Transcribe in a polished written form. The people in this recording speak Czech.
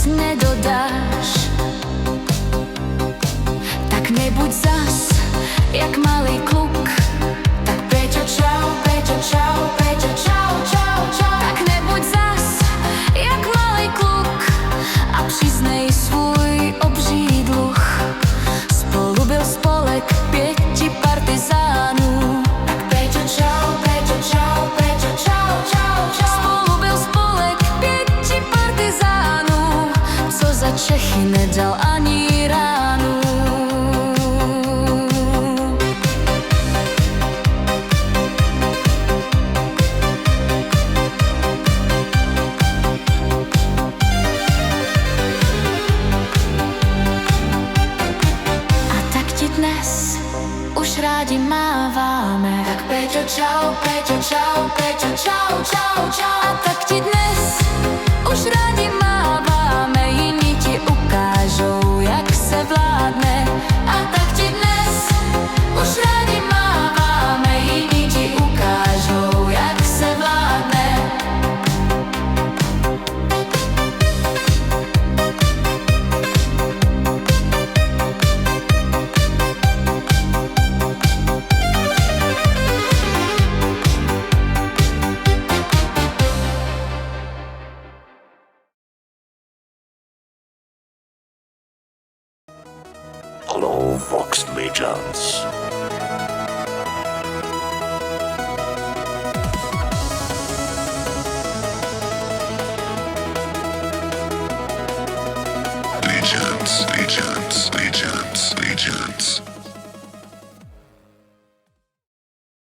nedodáš. Tak nebuď zas jak malý kluk. Tak Peťo čau, Peťo čau, Peťo čau, čau, čau. Tak nebuď zas jak malý kluk a přiznej svůj obří dluh. Spolu byl spolek 5 partizánů. Tak Peťo čau, Peťo čau, Peťo čau, čau, čau. Spolu byl spolek 5 partizánů, co za Čechy nedal ani ránu. Dnes už rádi máváme. Tak Peťo čau, Peťo čau, Peťo čau, čau, čau. A tak ti dnes už rádi máváme, jiní ti ukážou, jak se vládne. A tak ti dnes už rádi máváme, jiní ti ukážou, jak se vládne. Hello, Vox Legends. Legends.